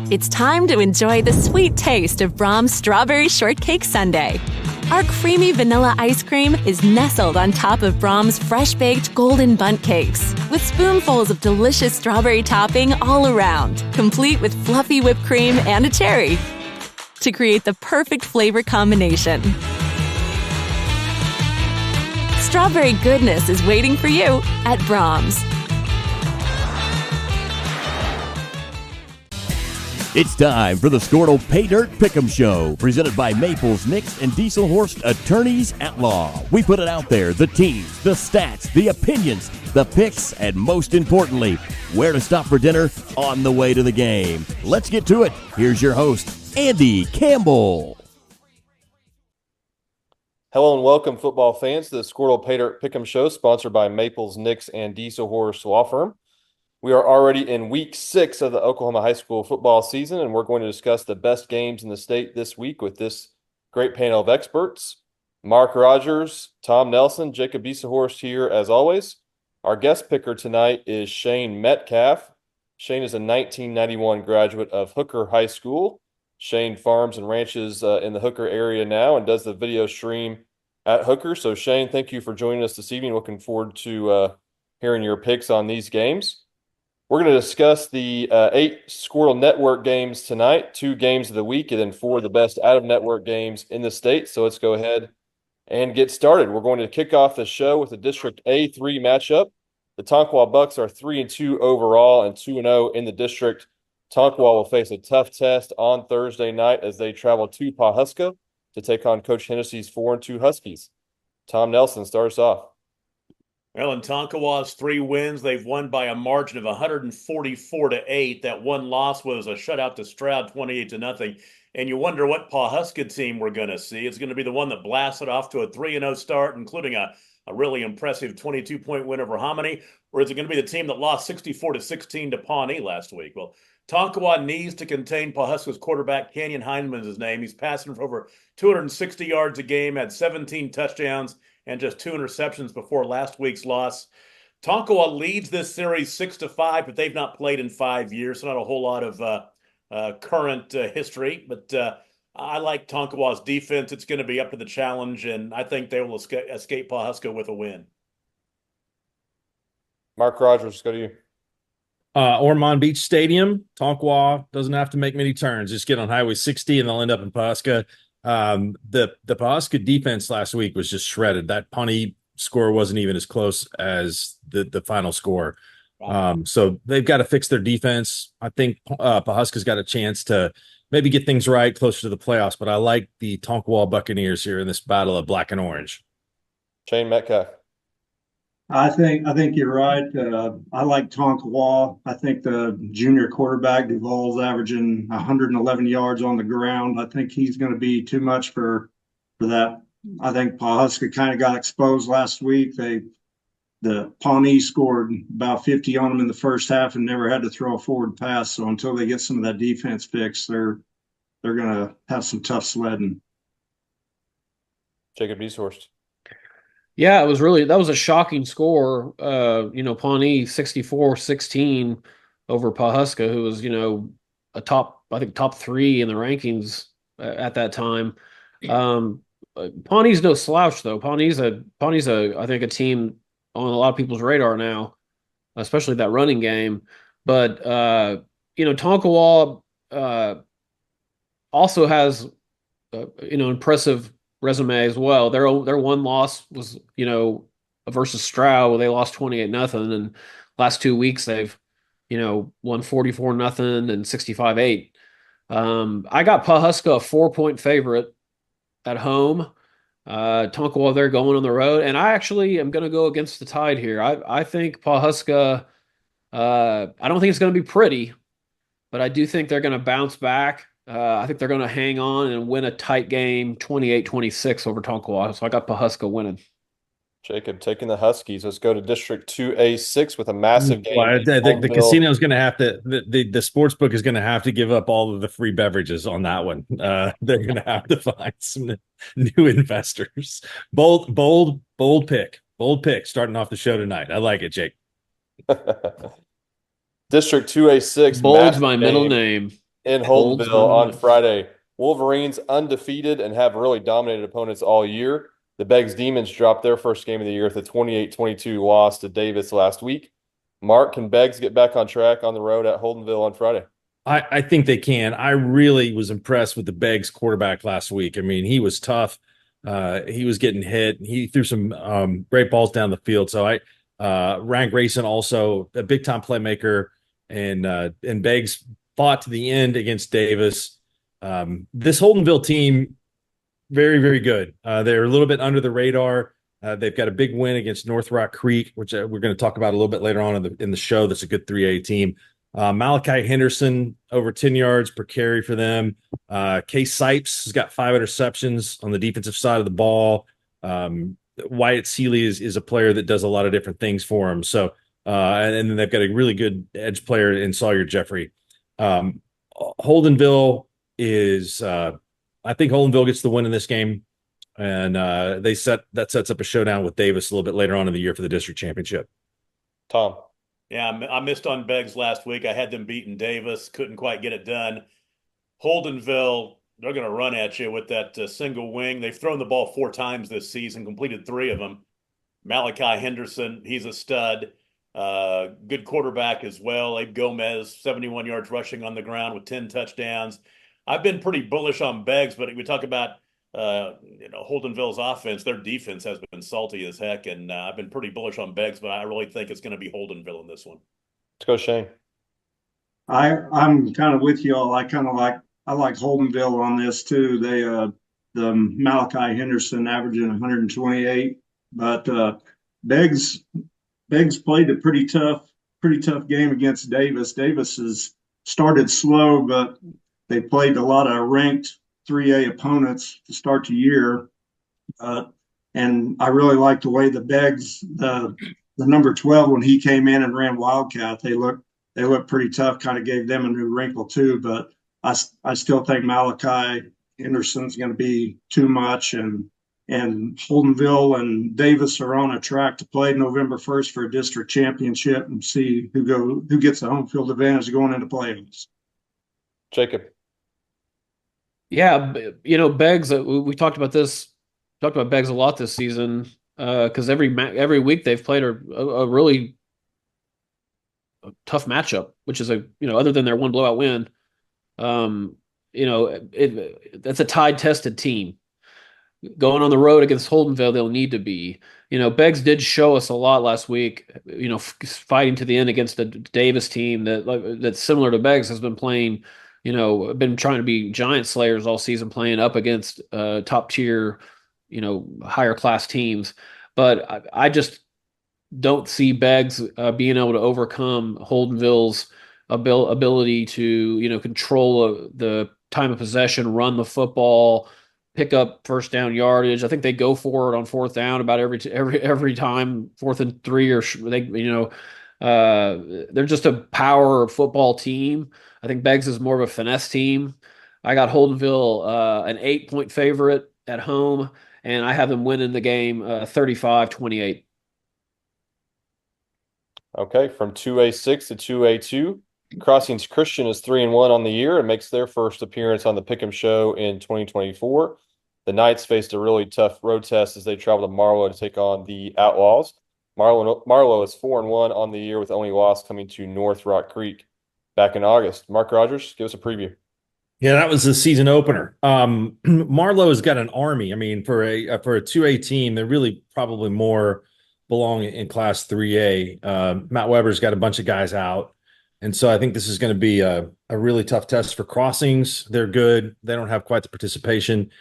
It's time to enjoy the sweet taste of Brahms Strawberry Shortcake Sundae. Our creamy vanilla ice cream is nestled on top of Brahms fresh-baked golden bundt cakes, with spoonfuls of delicious strawberry topping all around, complete with fluffy whipped cream and a cherry, to create the perfect flavor combination. Strawberry goodness is waiting for you at Brahms. It's time for the Squirtle Pay Dirt Pick'em Show, presented by Maples, Nix, and Dieselhorst Attorneys at Law. We put it out there, the teams, the stats, the opinions, the picks, and most importantly, where to stop for dinner on the way to the game. Let's get to it. Here's your host, Andy Campbell. Hello and welcome, football fans, to the Squirtle Pay Dirt Pick'em Show, sponsored by Maples, Nix, and Dieselhorst Law Firm. We are already in week 6 of the Oklahoma high school football season, and we're going to discuss the best games in the state this week with this great panel of experts. Mark Rogers, Tom Nelson, Jacob Dieselhorst here as always. Our guest picker tonight is Shane Metcalf. Shane is a 1991 graduate of Hooker High School. Shane farms and ranches in the Hooker area now and does the video stream at Hooker. So Shane, thank you for joining us this evening. Looking forward to hearing your picks on these games. We're going to discuss the 8 Squirtle Network games tonight, 2 games of the week, and then 4 of the best out-of-network games in the state. So let's go ahead and get started. We're going to kick off the show with the District A3 matchup. The Tonkawa Bucks are 3-2 overall and 2-0 in the district. Tonkawa will face a tough test on Thursday night as they travel to Pawhuska to take on Coach Hennessy's 4-2 Huskies. Tom Nelson starts off. Well, in Tonkawa's 3 wins, they've won by a margin of 144-8. That one loss was a shutout to Stroud, 28-0. And you wonder what Pawhuska team we're going to see. It's going to be the one that blasted off to a 3-0 start, including a really impressive 22-point win over Hominy, or is it going to be the team that lost 64-16 to Pawnee last week? Well, Tonkawa needs to contain Pawhuska's quarterback. Kenyon Heineman is his name. He's passing for over 260 yards a game, had 17 touchdowns, and just 2 interceptions before last week's loss. Tonkawa leads this series 6-5, but they've not played in 5 years, so not a whole lot of current history. But I like Tonkawa's defense. It's going to be up to the challenge, and I think they will escape Pawhuska with a win. Mark Rogers, go to you. Ormond Beach Stadium. Tonkawa doesn't have to make many turns. Just get on Highway 60, and they'll end up in Pawhuska. The Pawhuska defense last week was just shredded. That Pawnee score wasn't even as close as the final score. Wow. So they've got to fix their defense. I think Pawhuska's got a chance to maybe get things right closer to the playoffs, but I like the Tonkawa Buccaneers here in this battle of black and orange. Shane Metcalf. I think you're right. I like Tonkawa. I think the junior quarterback Duvall's averaging 111 yards on the ground. I think he's going to be too much for that. I think Pawhuska kind of got exposed last week. The Pawnee scored about 50 on them in the first half and never had to throw a forward pass. So until they get some of that defense fixed, they're going to have some tough sledding. Jacob Dieselhorst. Yeah, that was a shocking score. Pawnee 64-16 over Pawhuska, who was, a top 3 in the rankings at that time. Pawnee's no slouch though. Pawnee's I think a team on a lot of people's radar now, especially that running game. But Tonkawa also has impressive resume as well. Their one loss was, versus Stroud, where they lost 28-0, and last 2 weeks they've, won 44-0 and 65-8. I got Pawhuska a 4-point favorite at home. Tonkawa, they're going on the road, and I actually am going to go against the tide here. I think Pawhuska, I don't think it's going to be pretty, but I do think they're going to bounce back. I think they're going to hang on and win a tight game, 28-26 over Tonkawa. So I got Pawhuska winning. Jacob taking the Huskies. Let's go to District 2A6 with a massive game. Well, the casino is going to have to, the sports book is going to have to give up all of the free beverages on that one. They're going to have to find some new investors. Bold pick starting off the show tonight. I like it, Jake. District 2A6. Bold's my middle name. in Olds, Holdenville on Friday. Wolverines undefeated and have really dominated opponents all year. The Beggs Demons dropped their first game of the year with a 28-22 loss to Davis last week. Mark, can Beggs get back on track on the road at Holdenville on Friday? I think they can. I really was impressed with the Beggs quarterback last week. I mean, he was tough. He was getting hit. He threw some great balls down the field. So Ryan Grayson also a big time playmaker, and Beggs fought to the end against Davis. This Holdenville team, very, very good. They're a little bit under the radar. They've got a big win against North Rock Creek, which we're going to talk about a little bit later on in the show. That's a good 3A team. Malachi Henderson, over 10 yards per carry for them. Case Sipes has got 5 interceptions on the defensive side of the ball. Wyatt Seeley is a player that does a lot of different things for him. So, and then they've got a really good edge player in Sawyer Jeffrey. Holdenville is, I think Holdenville gets the win in this game. And that sets up a showdown with Davis a little bit later on in the year for the district championship. Tom. Yeah, I missed on Beggs last week. I had them beating Davis, couldn't quite get it done. Holdenville, they're going to run at you with that single wing. They've thrown the ball 4 times this season, completed 3 of them. Malachi Henderson, he's a stud. Good quarterback as well. Abe Gomez, 71 yards rushing on the ground with 10 touchdowns. I've been pretty bullish on Beggs, but we talk about Holdenville's offense. Their defense has been salty as heck, and I've been pretty bullish on Beggs, but I really think it's going to be Holdenville in this one. Let's go, Shane. I'm kind of with you all. I like Holdenville on this too. They the Malachi Henderson averaging 128, but Beggs played a pretty tough game against Davis. Davis has started slow, but they played a lot of ranked 3A opponents to start the year. And I really like the way the Beggs, the number 12, when he came in and ran Wildcat, they looked pretty tough, kind of gave them a new wrinkle too. But I still think Malachi Henderson's going to be too much, and Holdenville and Davis are on a track to play November 1st for a district championship and see who gets the home field advantage going into playoffs. Jacob. Yeah, Beggs. We talked about Beggs a lot this season because every week they've played a really tough matchup, which is other than their one blowout win, that's a tide-tested team. Going on the road against Holdenville, they'll need to be. Beggs did show us a lot last week. Fighting to the end against the Davis team that's similar to Beggs has been playing. Been trying to be giant slayers all season, playing up against top tier, higher class teams. But I just don't see Beggs being able to overcome Holdenville's ability to, control the time of possession, run the football, pick up first down yardage. I think they go for it on 4th down about every time, 4th and 3, or they're just a power football team. I think Beggs is more of a finesse team. I got Holdenville an 8-point favorite at home, and I have them winning the game 35-28. Okay, from 2A6 to 2A2, Crossings Christian is 3-1 on the year and makes their first appearance on the Pick'em Show in 2024. The Knights faced a really tough road test as they traveled to Marlow to take on the Outlaws. Marlow is 4-1 on the year with only loss coming to North Rock Creek back in August. Mark Rogers, give us a preview. Yeah, that was the season opener. Marlow has got an army. I mean, for a 2A team, they're really probably more belong in Class 3A. Matt Weber's got a bunch of guys out. And so I think this is going to be a really tough test for Crossings. They're good. They don't have quite the participation.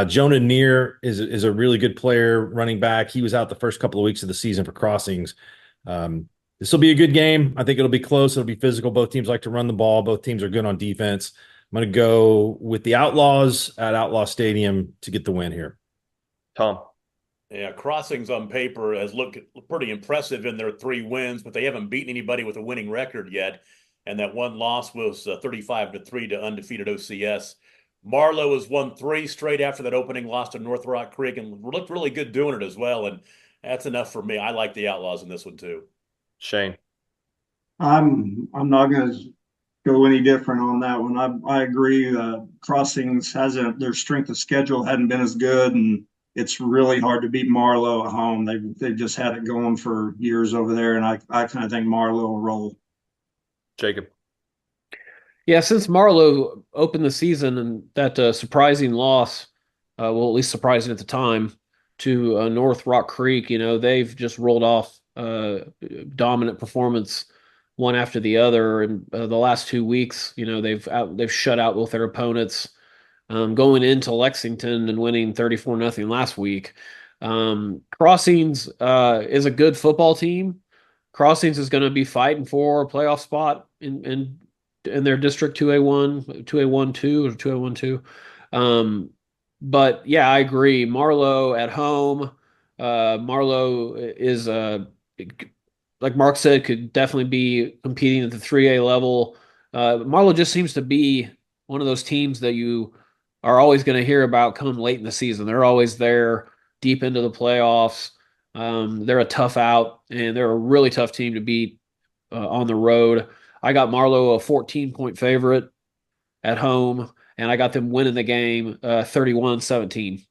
Jonah Neer is a really good player, running back. He was out the first couple of weeks of the season for Crossings. This will be a good game. I think it'll be close. It'll be physical. Both teams like to run the ball. Both teams are good on defense. I'm going to go with the Outlaws at Outlaw Stadium to get the win here. Tom. Yeah, Crossings on paper has looked pretty impressive in their 3 wins, but they haven't beaten anybody with a winning record yet. And that one loss was 35-3 to undefeated OCS. Marlow has won 3 straight after that opening loss to North Rock Creek and looked really good doing it as well. And that's enough for me. I like the Outlaws in this one too. Shane. I'm not going to go any different on that one. I agree. Crossings hasn't their strength of schedule hadn't been as good, and it's really hard to beat Marlowe at home. They've just had it going for years over there, and I kind of think Marlowe will roll. Jacob. Yeah, since Marlowe opened the season and that surprising loss, well, at least surprising at the time, to North Rock Creek, they've just rolled off dominant performance one after the other. And the last 2 weeks, they've shut out both their opponents, going into Lexington and winning 34-0 last week. Crossings is a good football team. Crossings is going to be fighting for a playoff spot in their district 2A1, 2A1-2 or 2A1-2. But yeah, I agree. Marlowe at home, Marlowe is like Mark said, could definitely be competing at the 3A level. Marlowe just seems to be one of those teams that you are always going to hear about come late in the season. They're always there deep into the playoffs. They're a tough out, and they're a really tough team to beat on the road. I got Marlowe a 14-point favorite at home, and I got them winning the game 31-17.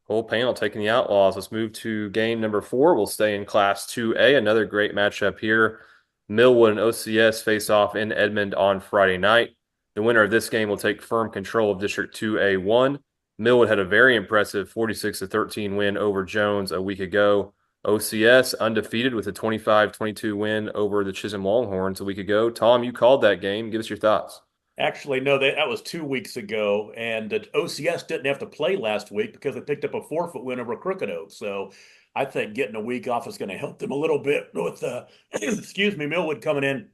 Whole panel taking the Outlaws. Let's move to game number 4. We'll stay in Class 2A. Another great matchup here. Millwood and OCS face off in Edmond on Friday night. The winner of this game will take firm control of District 2A1. Millwood had a very impressive 46-13 win over Jones a week ago. OCS undefeated with a 25-22 win over the Chisholm Longhorns a week ago. Tom, you called that game. Give us your thoughts. Actually, no, that was 2 weeks ago, and the OCS didn't have to play last week because they picked up a forfeit win over Crooked Oak. So I think getting a week off is going to help them a little bit with, Millwood coming in.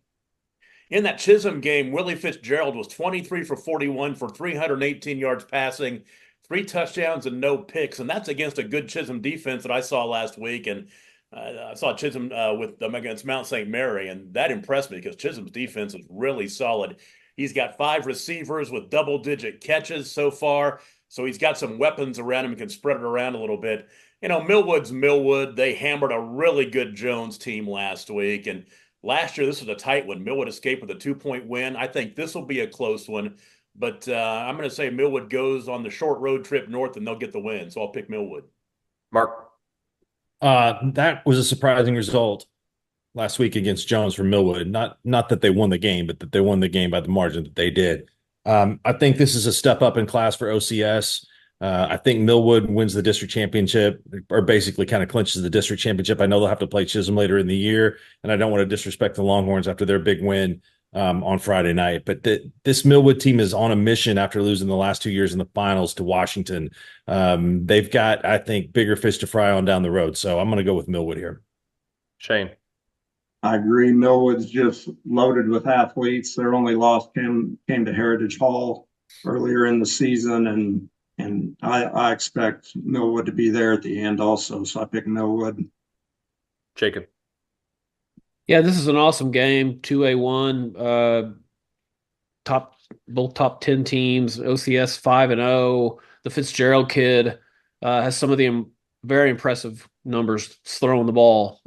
In that Chisholm game, Willie Fitzgerald was 23 for 41 for 318 yards passing, 3 touchdowns and no picks, and that's against a good Chisholm defense that I saw last week. And I saw Chisholm with them against Mount St. Mary, and that impressed me because Chisholm's defense is really solid. He's got 5 receivers with double-digit catches so far, so he's got some weapons around him and can spread it around a little bit. Millwood's Millwood. They hammered a really good Jones team last week, and last year this was a tight one. Millwood escaped with a 2-point win. I think this will be a close one. But I'm going to say Millwood goes on the short road trip north, and they'll get the win. So I'll pick Millwood. Mark. That was a surprising result last week against Jones for Millwood. Not that they won the game, but that they won the game by the margin that they did. I think this is a step up in class for OCS. I think Millwood wins the district championship, or basically kind of clinches the district championship. I know they'll have to play Chisholm later in the year, and I don't want to disrespect the Longhorns after their big win on Friday night. But this Millwood team is on a mission after losing the last 2 years in the finals to Washington. They've got, I think, bigger fish to fry on down the road. So I'm going to go with Millwood here. Shane. I agree. Millwood's just loaded with athletes. Their only loss came to Heritage Hall earlier in the season, and I expect Millwood to be there at the end also. So I pick Millwood. Jacob. Yeah, this is an awesome game. 2A1, both top 10 teams. OCS 5-0. The Fitzgerald kid has some of the very impressive numbers throwing the ball.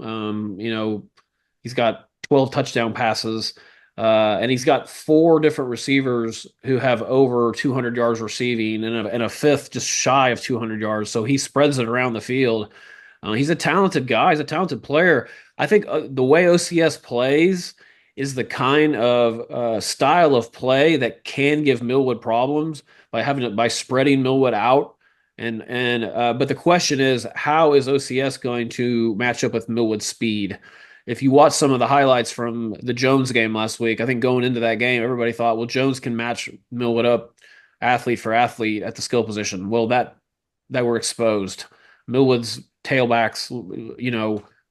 He's got 12 touchdown passes, and he's got 4 different receivers who have over 200 yards receiving, and a fifth just shy of 200 yards. So he spreads it around the field. He's a talented guy. He's a talented player. I think the way OCS plays is the kind of style of play that can give Millwood problems by spreading Millwood out. But the question is, how is OCS going to match up with Millwood's speed? If you watch some of the highlights from the Jones game last week, I think going into that game, everybody thought, well, Jones can match Millwood up athlete for athlete at the skill position. Well, that were exposed. Millwood's tailbacks,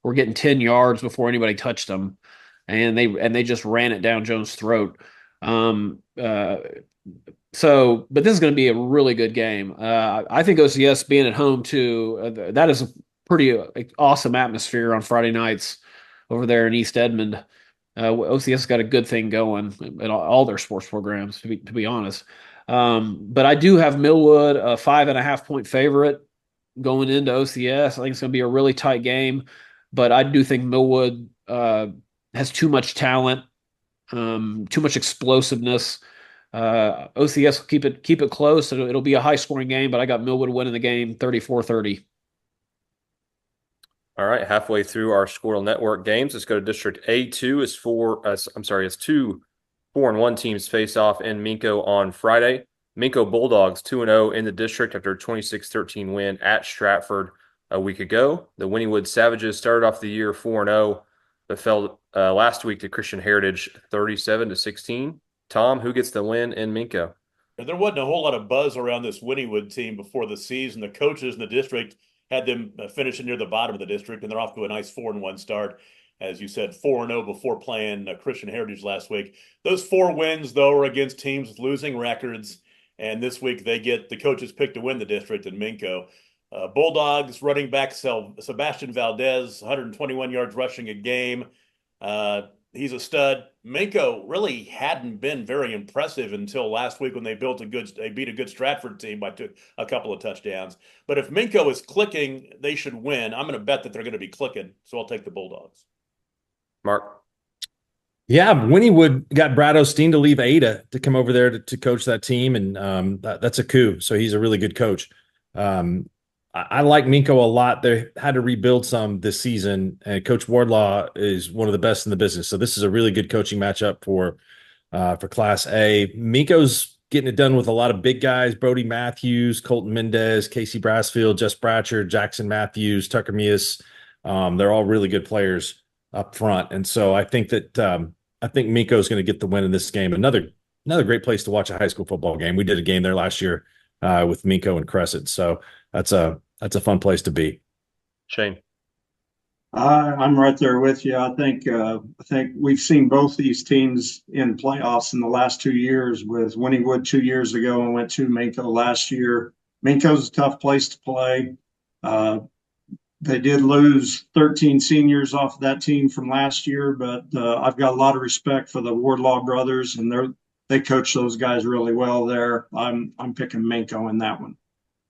were getting 10 yards before anybody touched them, and they just ran it down Jones' throat. But this is going to be a really good game. I think OCS being at home too, that is a pretty awesome atmosphere on Friday nights over there in East Edmond. OCS got a good thing going in all their sports programs, to be honest. But I do have Millwood a 5.5-point favorite going into OCS. I think it's going to be a really tight game, but I do think Millwood has too much talent too much explosiveness. OCS will keep it close. It'll be a high scoring game, but I got Millwood winning the game 34-30. All right, halfway through our Squirrel Network games, let's go to District A2. It's two 4-1 teams face off in Minco on Friday. Minco Bulldogs 2-0 in the district after a 26-13 win at Stratford a week ago. The Wynnewood Savages started off the year 4-0, but fell last week to Christian Heritage 37-16. Tom, who gets the win in Minco? There wasn't a whole lot of buzz around this Wynnewood team before the season. The coaches in the district had them finishing near the bottom of the district, and they're off to a nice 4-1 start. As you said, 4-0 before playing Christian Heritage last week. Those 4 wins, though, are against teams with losing records, and this week they get the coaches pick to win the district in Minco. Bulldogs running back Sebastian Valdez, 121 yards rushing a game. He's a stud. Minco really hadn't been very impressive until last week when they beat a good Stratford team by a couple of touchdowns. But if Minco is clicking, they should win. I'm going to bet that they're going to be clicking, so I'll take the Bulldogs. Mark? Yeah, Wynnewood got Brad Osteen to leave Ada to come over there to coach that team, and that's a coup. So he's a really good coach. I like Minco a lot. They had to rebuild some this season, and Coach Wardlaw is one of the best in the business. So this is a really good coaching matchup for Class A. Minco's getting it done with a lot of big guys: Brody Matthews, Colton Mendez, Casey Brassfield, Jess Bratcher, Jackson Matthews, Tucker Mias. They're all really good players up front, and so I think Minco is going to get the win in this game. Another great place to watch a high school football game. We did a game there last year with Minco and Crescent, so that's a fun place to be. Shane? I'm right there with you. I think we've seen both these teams in playoffs in the last 2 years, with Wynnewood 2 years ago and went to Minco last year. Minco's a tough place to play. They did lose 13 seniors off that team from last year, but I've got a lot of respect for the Wardlaw brothers, and they coach those guys really well there. I'm picking Minco in that one.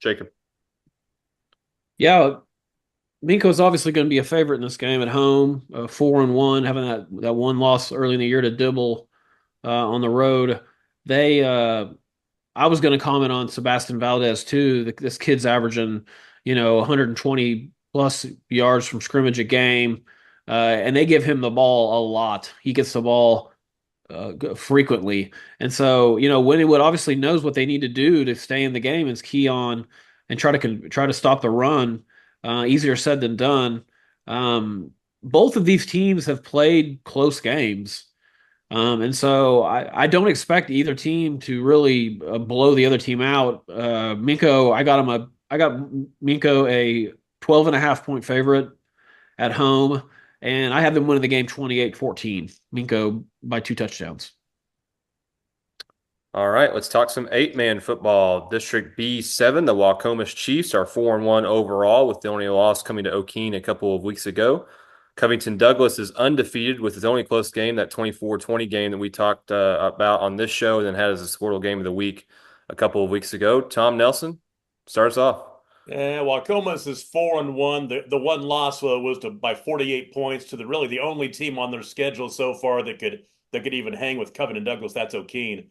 Jacob? Yeah, Minco's obviously going to be a favorite in this game at home. 4-1, having that one loss early in the year to Dibble on the road. I was going to comment on Sebastian Valdez too. This kid's averaging, 120 plus yards from scrimmage a game, and they give him the ball a lot. He gets the ball frequently, and so Wynnewood obviously knows what they need to do to stay in the game. Is key on and try to stop the run. Easier said than done. Both of these teams have played close games, and so I don't expect either team to really blow the other team out. Minco, I got Minco a 12.5 point favorite at home, and I have them winning the game 28-14. Minco by 2 touchdowns. All right, let's talk some 8-man football. District B7, the Waukomis Chiefs are 4-1 overall, with the only loss coming to O'Keene a couple of weeks ago. Covington Douglas is undefeated with his only close game, that 24-20 game that we talked about on this show, and then had as a Squirtle game of the week a couple of weeks ago. Tom Nelson, start us off. Yeah, Waukomis is 4-1. The one loss was by 48 points to the only team on their schedule so far that could even hang with Covington Douglas. That's O'Keene.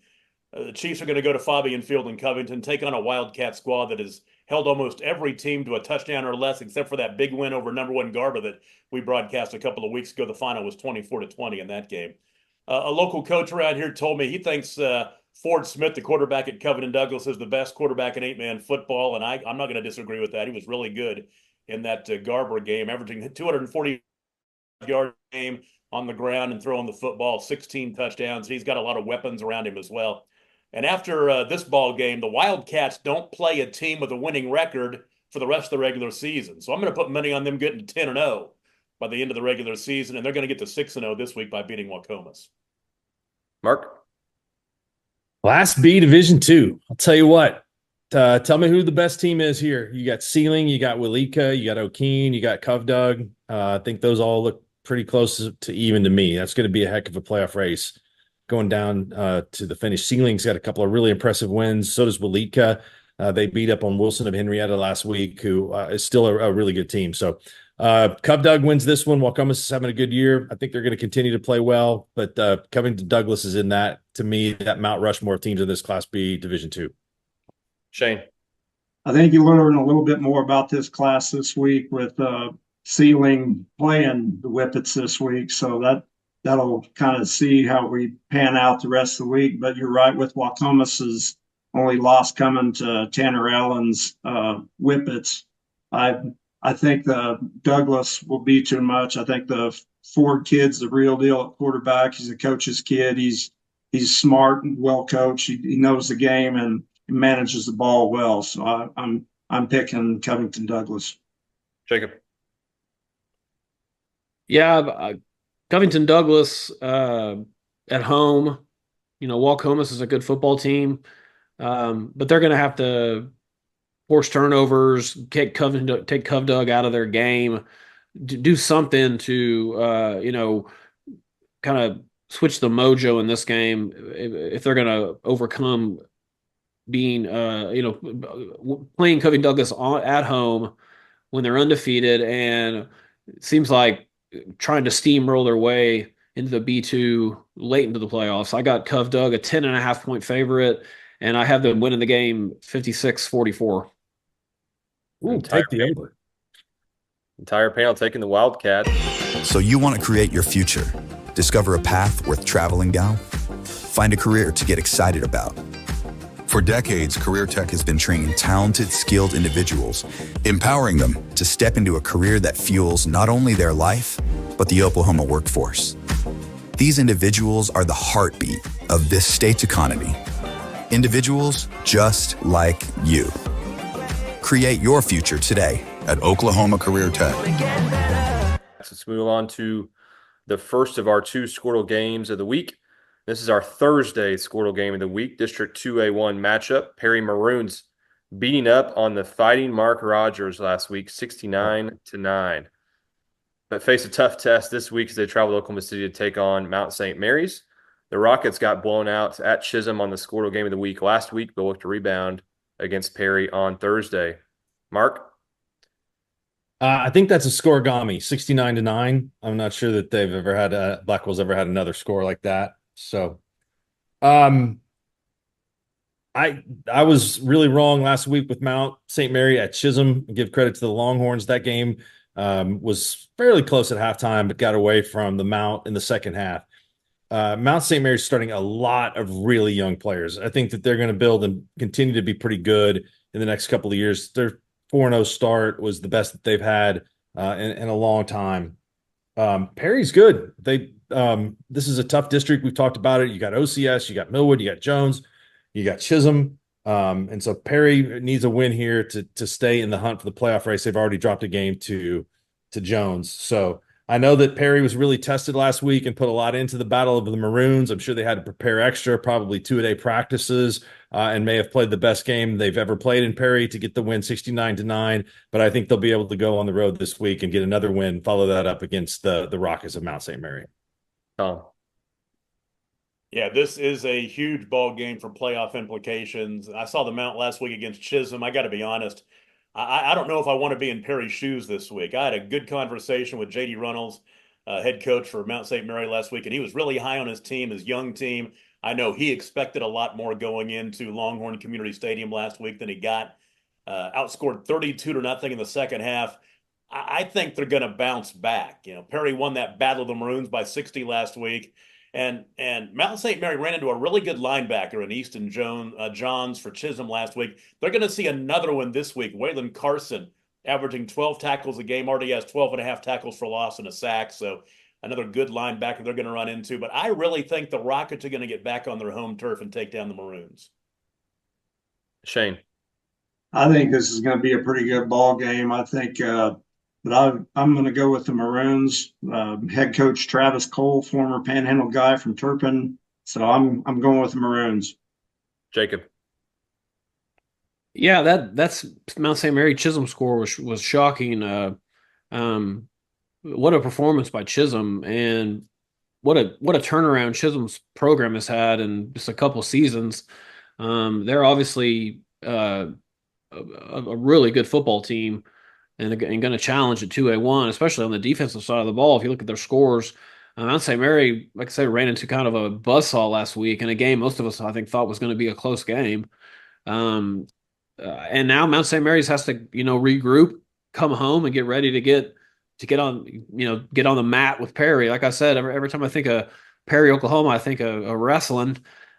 The Chiefs are going to go to Fabian Field in Covington, take on a Wildcat squad that has held almost every team to a touchdown or less, except for that big win over number 1 Garber that we broadcast a couple of weeks ago. The final was 24-20 in that game. A local coach around here told me he thinks Ford Smith, the quarterback at Covington Douglas, is the best quarterback in 8-man football, and I'm not going to disagree with that. He was really good in that Garber game, averaging 240-yard game on the ground and throwing the football, 16 touchdowns. He's got a lot of weapons around him as well. And after this ball game, the Wildcats don't play a team with a winning record for the rest of the regular season. So I'm going to put money on them getting to 10-0 by the end of the regular season, and they're going to get to 6-0 this week by beating Waukomis. Mark? Class B Division II. I'll tell you what. Tell me who the best team is here. You got Sealing, you got Willika, you got O'Keene, you got Covdug. I think those all look pretty close to even to me. That's going to be a heck of a playoff race going down to the finish. Sealing's got a couple of really impressive wins. So does Willika. They beat up on Wilson of Henrietta last week, who is still a really good team. So Cub Doug wins this one. Waukomis is having a good year. I think they're going to continue to play well, but Covington Douglas is in that, to me, that Mount Rushmore of teams in this Class B Division II. Shane. I think you learn a little bit more about this class this week with Sealing playing the Whippets this week. So that'll kind of see how we pan out the rest of the week. But you're right, with Waukomis's only loss coming to Tanner Allen's Whippets. I think the Douglas will be too much. I think the Ford kid's the real deal at quarterback. He's a coach's kid. He's smart and well coached. He knows the game and manages the ball well. So I'm picking Covington Douglas. Jacob. Yeah, Covington Douglas at home. Waukomis is a good football team, but they're going to have to force turnovers, take Cov Doug out of their game, do something to kind of switch the mojo in this game if they're going to overcome being playing Covington Douglas at home when they're undefeated, and it seems like trying to steamroll their way into the B2 late into the playoffs. I got Cov Doug a 10.5-point favorite, and I have them winning the game 56-44. Ooh, take the over. Entire panel taking the Wildcat. So you want to create your future, discover a path worth traveling down, find a career to get excited about. For decades, Career Tech has been training talented, skilled individuals, empowering them to step into a career that fuels not only their life, but the Oklahoma workforce. These individuals are the heartbeat of this state's economy. Individuals just like you. Create your future today at Oklahoma Career Tech. Let's move on to the first of our two Squirtle games of the week. This is our Thursday Squirtle game of the week, District 2A1 matchup. Perry Maroons beating up on the Fighting Mark Rogers last week, 69-9. But face a tough test this week as they travel to Oklahoma City to take on Mount St. Mary's. The Rockets got blown out at Chisholm on the Squirtle game of the week last week, but look to rebound against Perry on Thursday. Mark? I think that's a scoregami, 69-9. I'm not sure that they've ever had Blackwell's ever had another score like that. So, I was really wrong last week with Mount St. Mary at Chisholm. Give credit to the Longhorns. That game was fairly close at halftime, but got away from the Mount in the second half. Mount St. Mary's starting a lot of really young players. I think that they're going to build and continue to be pretty good in the next couple of years. Their 4-0 start was the best that they've had in a long time. Perry's good. This is a tough district. We've talked about it. You got OCS, you got Millwood, you got Jones, you got Chisholm. And so Perry needs a win here to stay in the hunt for the playoff race. They've already dropped a game to Jones. So I know that Perry was really tested last week and put a lot into the Battle of the Maroons. I'm sure they had to prepare extra, probably 2-a-day practices, and may have played the best game they've ever played in Perry to get the win 69-9. But I think they'll be able to go on the road this week and get another win, follow that up against the Rockets of Mount St. Mary. Tom? Yeah, this is a huge ball game for playoff implications. I saw the Mount last week against Chisholm. I got to be honest. I don't know if I want to be in Perry's shoes this week. I had a good conversation with J.D. Runnels, head coach for Mount St. Mary last week, and he was really high on his team, his young team. I know he expected a lot more going into Longhorn Community Stadium last week than he got. Outscored 32-0 in the second half. I think they're going to bounce back. Perry won that Battle of the Maroons by 60 last week. And Mount St. Mary ran into a really good linebacker in Easton Johns for Chisholm last week. They're going to see another one this week. Waylon Carson averaging 12 tackles a game, already has 12.5 tackles for loss and a sack. So another good linebacker they're going to run into. But I really think the Rockets are going to get back on their home turf and take down the Maroons. Shane? I think this is going to be a pretty good ball game. I think but I'm going to go with the Maroons. Head coach Travis Cole, former Panhandle guy from Turpin. So I'm going with the Maroons. Jacob? Yeah, that's Mount St. Mary Chisholm score was shocking. What a performance by Chisholm, and what a turnaround Chisholm's program has had in just a couple seasons. They're obviously a really good football team and going to challenge at 2A1, especially on the defensive side of the ball. If you look at their scores, Mount St. Mary, like I said, ran into kind of a buzzsaw last week in a game most of us, I think, thought was going to be a close game. And now Mount St. Mary's has to, regroup, come home, and get ready to get on the mat with Perry. Like I said, every time I think of Perry, Oklahoma, I think of wrestling.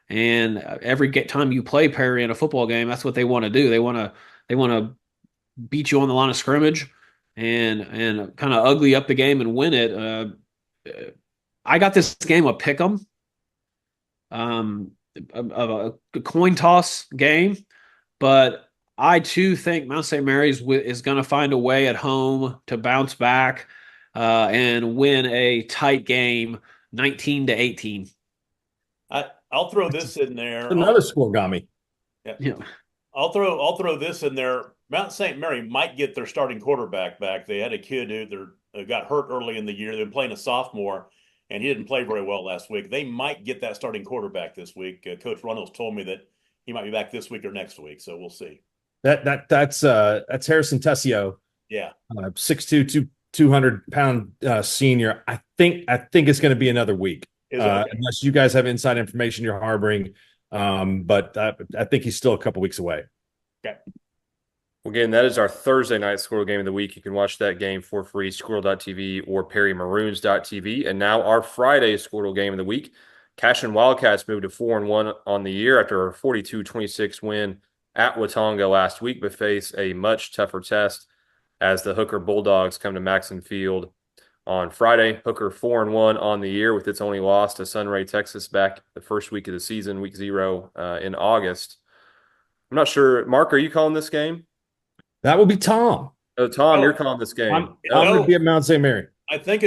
And every time you play Perry in a football game, that's what they want to do. They want to beat you on the line of scrimmage and kind of ugly up the game and win it. I got this game a pick 'em, a coin toss game, but I too think Mount St. Mary's is going to find a way at home to bounce back and win a tight game, 19-18. I'll throw this in there. Another score, Gami. Yeah. I'll throw this in there. Mount St. Mary might get their starting quarterback back. They had a kid who got hurt early in the year. They've been playing a sophomore, and he didn't play very well last week. They might get that starting quarterback this week. Coach Runnels told me that he might be back this week or next week, so we'll see. That's Harrison Tessio. Yeah, 6'2", 200-pound senior. I think it's going to be another week, unless you guys have inside information you're harboring. But I think he's still a couple weeks away. Okay. Well, again, that is our Thursday night Squirrel game of the week. You can watch that game for free, squirrel.tv or perrymaroons.tv. And now our Friday Squirrel game of the week. Cashion Wildcats moved to 4-1 on the year after a 42-26 win at Watonga last week, but face a much tougher test as the Hooker Bulldogs come to Maxson Field on Friday. Hooker 4-1 on the year with its only loss to Sunray, Texas back the first week of the season, week 0 in August. I'm not sure. Mark, are you calling this game? That would be Tom. Oh, Tom, you're calling this game. I'm going to be at Mount St. Mary. I think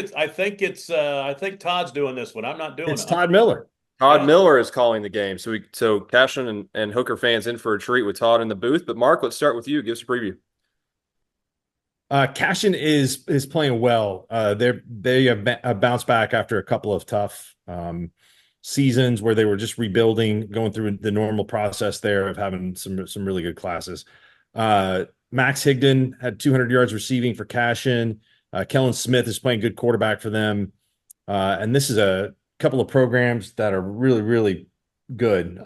Todd's doing this one. I'm not doing it. It's Todd Miller. Todd Miller is calling the game. So Cashion and Hooker fans in for a treat with Todd in the booth. But Mark, let's start with you. Give us a preview. Cashion is playing well. They have bounced back after a couple of tough seasons where they were just rebuilding, going through the normal process there of having some really good classes. Max Higdon had 200 yards receiving for Cashion. Kellen Smith is playing good quarterback for them. And this is a couple of programs that are really, really good.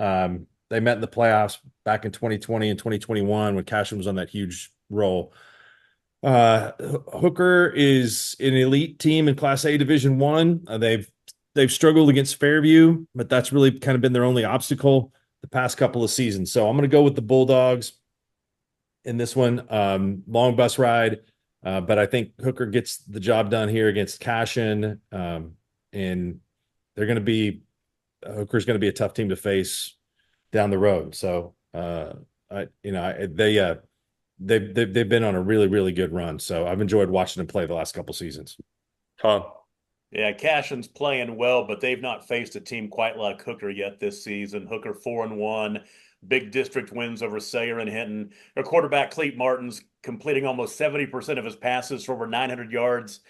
They met in the playoffs back in 2020 and 2021 when Cashion was on that huge roll. Hooker is an elite team in Class A Division I. They've struggled against Fairview, but that's really kind of been their only obstacle the past couple of seasons. So I'm going to go with the Bulldogs in this one. Long bus ride, but I think Hooker gets the job done here against Cashion, and they're going to be Hooker's going to be a tough team to face down the road. So they've been on a really, really good run. So I've enjoyed watching them play the last couple seasons. Tom. Yeah, Cashion's playing well, but they've not faced a team quite like Hooker yet this season. Hooker 4-1, big district wins over Sayre and Hinton. Their quarterback, Cleet Martin's completing almost 70% of his passes for over 900 yards,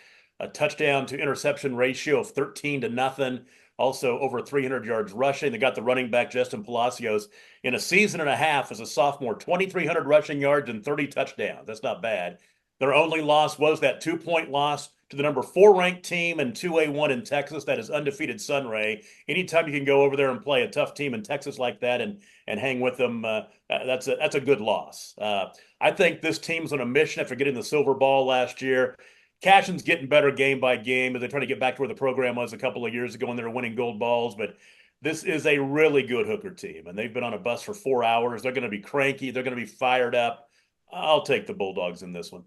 a touchdown to interception ratio of 13-0. Also over 300 yards rushing. They got the running back, Justin Palacios, in a season and a half as a sophomore, 2,300 rushing yards and 30 touchdowns. That's not bad. Their only loss was that 2-point loss to the number 4 ranked team in 2A1 in Texas. That is undefeated Sunray. Anytime you can go over there and play a tough team in Texas like that and hang with them, that's a good loss. I think this team's on a mission after getting the silver ball last year. Cashion's getting better game by game as they try to get back to where the program was a couple of years ago when they were winning gold balls. But this is a really good Hooker team, and they've been on a bus for 4 hours. They're going to be cranky. They're going to be fired up. I'll take the Bulldogs in this one.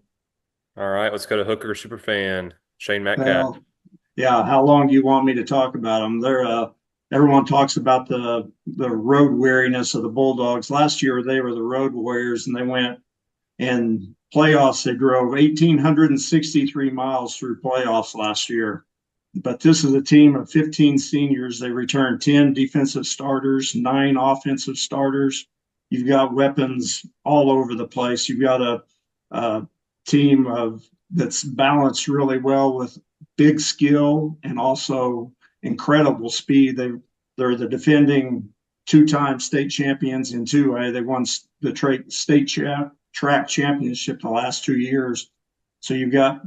All right, let's go to Hooker superfan Shane Metcalf. Well, yeah, how long do you want me to talk about them? Everyone talks about the road weariness of the Bulldogs. Last year they were the road warriors, and they went in playoffs. They drove 1,863 miles through playoffs last year. But this is a team of 15 seniors. They returned 10 defensive starters, 9 offensive starters. You've got weapons all over the place. You've got a team that's balanced really well with big skill and also incredible speed. They're the defending 2-time state champions in 2A. They won the state track championship the last 2 years. So you've got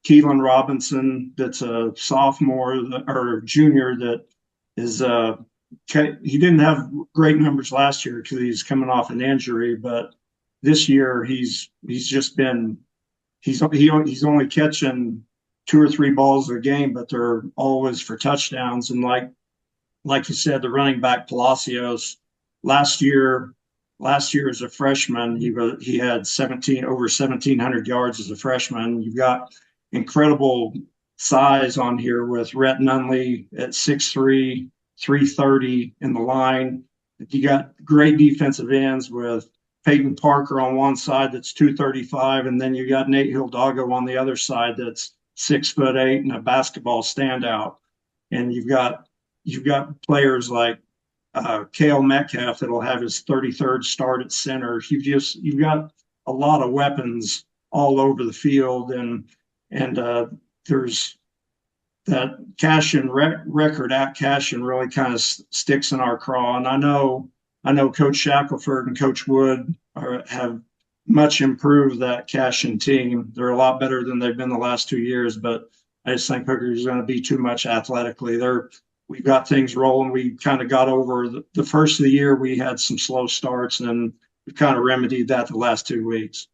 Keelan Robinson, that's a sophomore or junior that is he didn't have great numbers last year because he's coming off an injury, but this year he's only catching 2 or 3 balls a game, but they're always for touchdowns. And like you said, the running back Palacios last year as a freshman, he had over 1,700 yards as a freshman. You've got incredible size on here with Rhett Nunley at 6'3", 330 in the line. You got great defensive ends with Peyton Parker on one side that's 235, and then you got Nate Hidalgo on the other side that's 6'8" and a basketball standout. And you've got players like Cale Metcalf that'll have his 33rd start at center. You've got a lot of weapons all over the field, and there's that Cashion record at Cashion really kind of sticks in our craw. And I know Coach Shackelford and Coach Wood have much improved that Cashion team. They're a lot better than they've been the last 2 years, but I just think Hooker's going to be too much athletically. We've got things rolling. We kind of got over the first of the year. We had some slow starts, and then we kind of remedied that the last 2 weeks.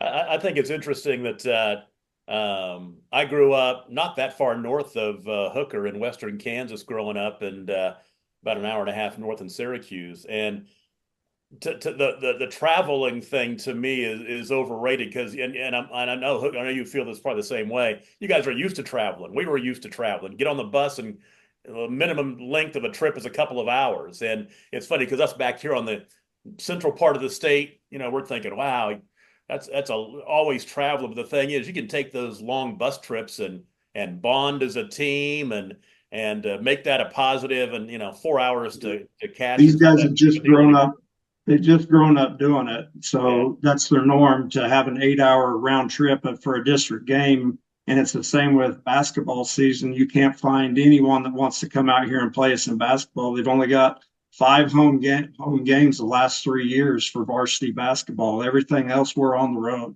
I think it's interesting that I grew up not that far north of Hooker in western Kansas growing up, and about an hour and a half north in Syracuse. And the traveling thing to me is overrated because, and I know you feel this probably the same way. You guys are used to traveling. We were used to traveling. Get on the bus, and the minimum length of a trip is a couple of hours. And it's funny because us back here on the central part of the state, we're thinking, wow, that's always traveling. But the thing is, you can take those long bus trips and bond as a team and make that a positive, and 4 hours to catch. These guys have just grown up. They've just grown up doing it. So that's their norm, to have an 8-hour round trip for a district game. And it's the same with basketball season. You can't find anyone that wants to come out here and play us in basketball. They've only got 5 home games the last 3 years for varsity basketball. Everything else, we're on the road.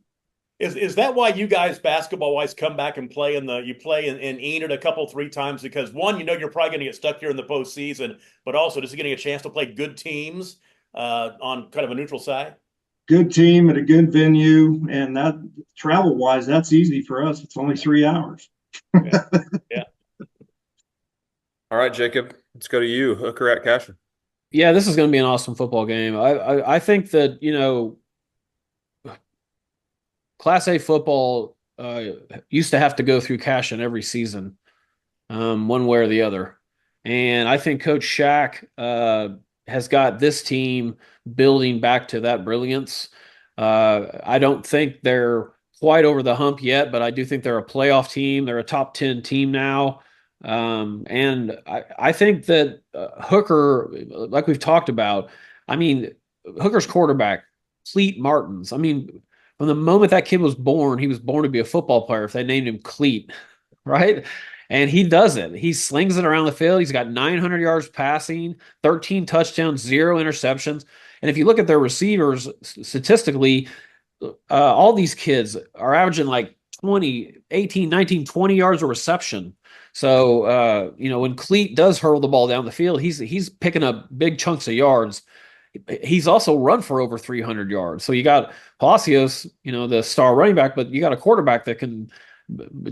Is that why you guys, basketball-wise, come back and play in Enid a couple, 3 times? Because one, you're probably going to get stuck here in the postseason, but also just getting a chance to play good teams on kind of a neutral side? Good team at a good venue, and that travel-wise, that's easy for us. It's only 3 hours. Yeah. All right, Jacob, let's go to you. Hooker at Cashion. Yeah, this is going to be an awesome football game. I think that, Class A football used to have to go through Cashion every season, one way or the other. And I think Coach Shack has got this team building back to that brilliance. I don't think they're quite over the hump yet, but I do think they're a playoff team. They're a top 10 team now. And I think that Hooker, like we've talked about, Hooker's quarterback, Cleet Martins, from the moment that kid was born, he was born to be a football player if they named him Cleet, right? And he does it. He slings it around the field. He's got 900 yards passing, 13 touchdowns, 0 interceptions. And if you look at their receivers statistically, all these kids are averaging like 20, 18, 19, 20 yards of reception. So, when Cleet does hurl the ball down the field, he's picking up big chunks of yards. He's also run for over 300 yards. So you got Palacios, the star running back, but you got a quarterback that can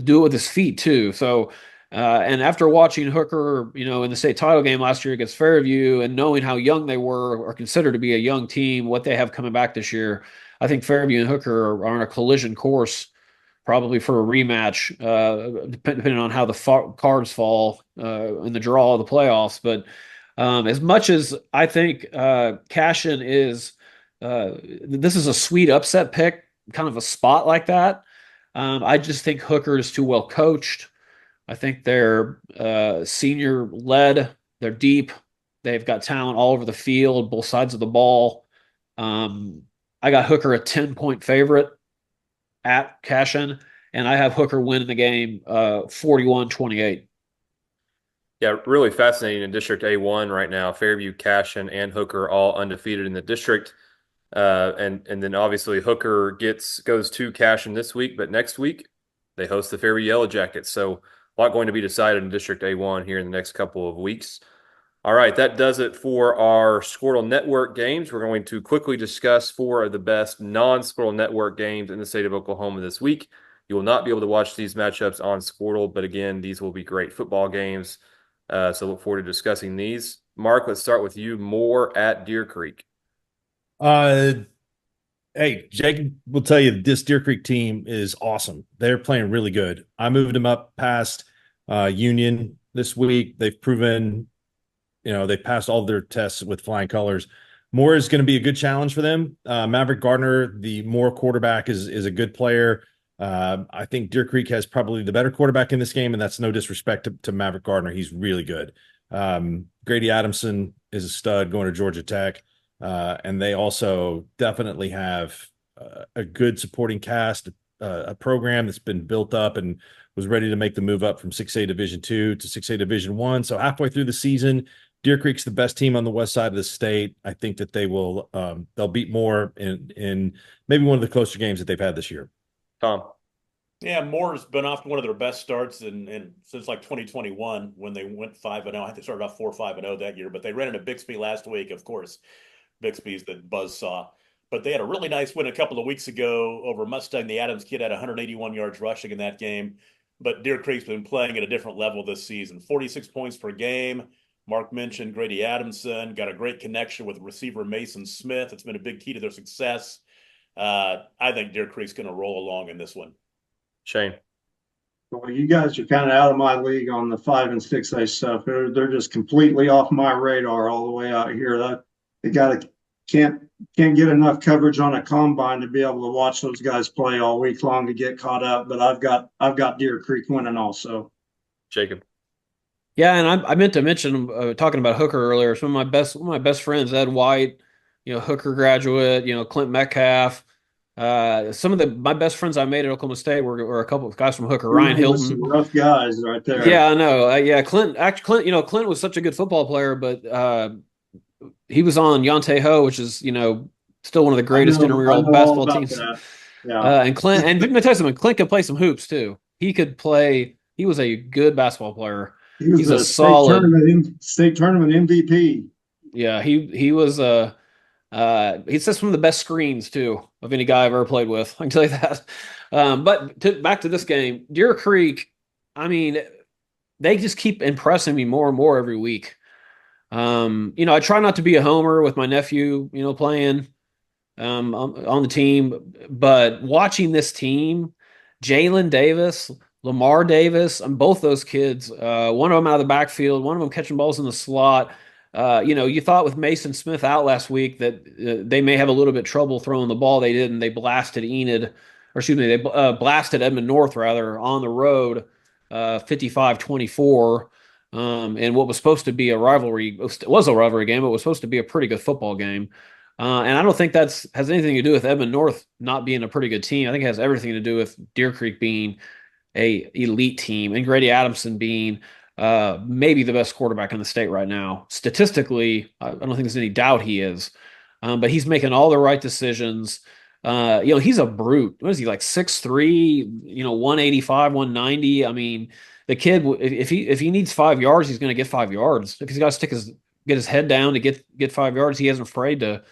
do it with his feet too. So, and after watching Hooker, in the state title game last year against Fairview, and knowing how young they were or considered to be a young team, what they have coming back this year, I think Fairview and Hooker are on a collision course, probably for a rematch, depending on how the cards fall in the draw of the playoffs. But as much as I think Cashion is, this is a sweet upset pick, kind of a spot like that. I just think Hooker is too well coached. I think they're senior led. They're deep. They've got talent all over the field, both sides of the ball. I got Hooker a 10-point favorite at Cashion, and I have Hooker winning the game 41-28. Yeah, really fascinating in District A1 right now. Fairview, Cashion, and Hooker all undefeated in the district. And then obviously Hooker goes to Cashion this week, but next week they host the Fairview Yellow Jackets. So a lot going to be decided in District A1 here in the next couple of weeks. All right, that does it for our Squirtle Network games. We're going to quickly discuss 4 of the best non-Squirtle Network games in the state of Oklahoma this week. You will not be able to watch these matchups on Squirtle, but again, these will be great football games. So look forward to discussing these. Mark, let's start with you. Moore at Deer Creek. Hey, Jake will tell you this Deer Creek team is awesome. They're playing really good. I moved them up past Union this week. They've proven, they passed all of their tests with flying colors. Moore is going to be a good challenge for them. Maverick Gardner, the Moore quarterback, is a good player. I think Deer Creek has probably the better quarterback in this game, and that's no disrespect to Maverick Gardner. He's really good. Grady Adamson is a stud going to Georgia Tech. And they also definitely have a good supporting cast, a program that's been built up and was ready to make the move up from 6A Division II to 6A Division I. So halfway through the season, Deer Creek's the best team on the west side of the state. I think that they'll beat Moore in maybe one of the closer games that they've had this year. Tom. Yeah, Moore's been off to one of their best starts since like 2021 when they went 5-0. I think they started off 4-5-0 that year, but they ran into Bixby last week, of course. Bixby's the buzzsaw. But they had a really nice win a couple of weeks ago over Mustang. The Adams kid had 181 yards rushing in that game. But Deer Creek's been playing at a different level this season. 46 points per game. Mark mentioned Grady Adamson. Got a great connection with receiver Mason Smith. It's been a big key to their success. I think Deer Creek's going to roll along in this one. Shane. Well, you guys are kind of out of my league on the 5 and 6A stuff. They're just completely off my radar all the way out here. They can't get enough coverage on a combine to be able to watch those guys play all week long to get caught up. But I've got Deer Creek winning also. Jacob. Yeah, and I meant to mention talking about Hooker earlier. One of my best friends, Ed White, Hooker graduate, Clint Metcalf. Some of my best friends I made at Oklahoma State were a couple of guys from Hooker. Ryan Hilton, some rough guys right there. Yeah, I know. Clint was such a good football player, but he was on Yonte Ho, which is still one of the greatest intramural basketball teams. Yeah. And Clint, and let me tell you something, Clint could play some hoops too. He could play. He was a good basketball player. He's a solid state tournament MVP. Yeah, he was he set some of the best screens too of any guy I've ever played with. I can tell you that. But back to this game, Deer Creek. I mean, they just keep impressing me more and more every week. I try not to be a homer with my nephew, playing on the team, but watching this team, Jalen Davis, Lamar Davis, and both those kids, one of them out of the backfield, one of them catching balls in the slot. You thought with Mason Smith out last week that they may have a little bit trouble throwing the ball. They didn't. They blasted they blasted Edmond North rather on the road, 55-24. And what was supposed to be a rivalry, it was a rivalry game, but it was supposed to be a pretty good football game. And I don't think has anything to do with Edmond North not being a pretty good team. I think it has everything to do with Deer Creek being a elite team and Grady Adamson being maybe the best quarterback in the state right now. Statistically, I don't think there's any doubt he is. But he's making all the right decisions. He's a brute. What is he, like 6'3", 185, 190? I mean, the kid, if he needs 5 yards, he's going to get 5 yards. If he's got to get his head down to get 5 yards, he isn't afraid to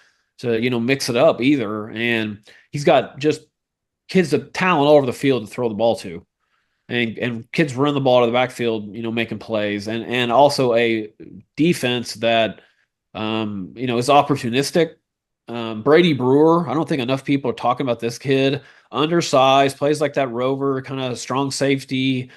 mix it up either. And he's got just kids of talent all over the field to throw the ball to. And kids run the ball to the backfield, making plays, and also a defense that, is opportunistic. Brady Brewer, I don't think enough people are talking about this kid. Undersized, plays like that rover, kind of strong safety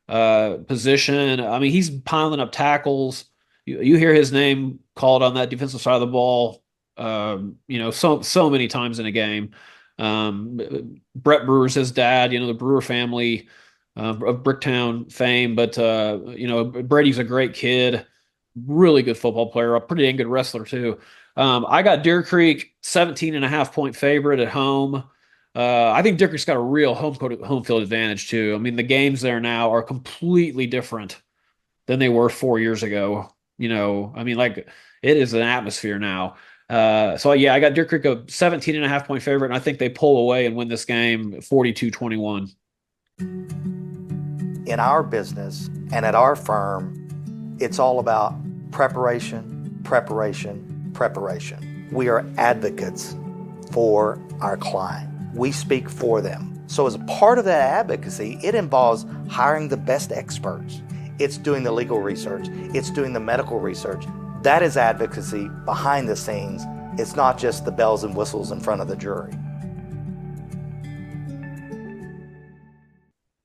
position. I mean, he's piling up tackles. You hear his name called on that defensive side of the ball, so many times in a game. Brett Brewer's his dad, the Brewer family. Of Bricktown fame, but Brady's a great kid, really good football player, a pretty dang good wrestler too. I got Deer Creek 17.5-point favorite at home. I think Deer Creek's got a real home field advantage too. I mean, the games there now are completely different than they were 4 years ago. It is an atmosphere now. So yeah, I got Deer Creek a 17.5 point favorite, and I think they pull away and win this game 42-21. In our business and at our firm, it's all about preparation, preparation, preparation. We are advocates for our client. We speak for them. So as a part of that advocacy, it involves hiring the best experts. It's doing the legal research. It's doing the medical research. That is advocacy behind the scenes. It's not just the bells and whistles in front of the jury.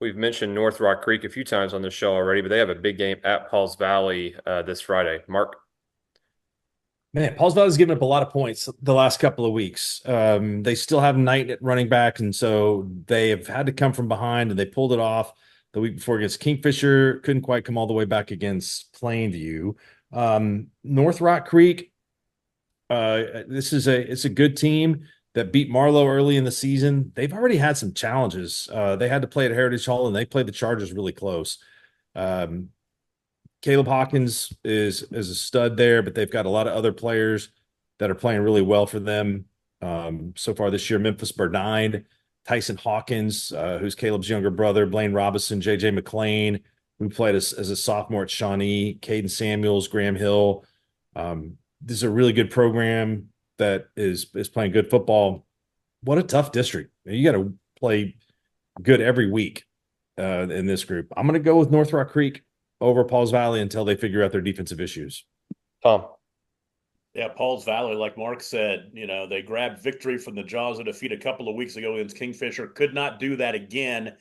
We've mentioned North Rock Creek a few times on this show already, but they have a big game at Pauls Valley this Friday. Mark? Man, Pauls Valley's given up a lot of points the last couple of weeks. They still have Knight at running back, and so they have had to come from behind, and they pulled it off the week before against Kingfisher. Couldn't quite come all the way back against Plainview. North Rock Creek, it's a good team that beat Marlowe early in the season. They've already had some challenges. They had to play at Heritage Hall, and they played the Chargers really close. Caleb Hawkins is a stud there, but they've got a lot of other players that are playing really well for them so far this year. Memphis Burdine, Tyson Hawkins, who's Caleb's younger brother, Blaine Robinson, J.J. McLean, who played as a sophomore at Shawnee, Caden Samuels, Graham Hill. This is a really good program that is playing good football. What a tough district. You got to play good every week in this group. I'm going to go with North Rock Creek over Pauls Valley until they figure out their defensive issues. Tom? Yeah, Pauls Valley, like Mark said, they grabbed victory from the jaws of defeat a couple of weeks ago against Kingfisher. Could not do that again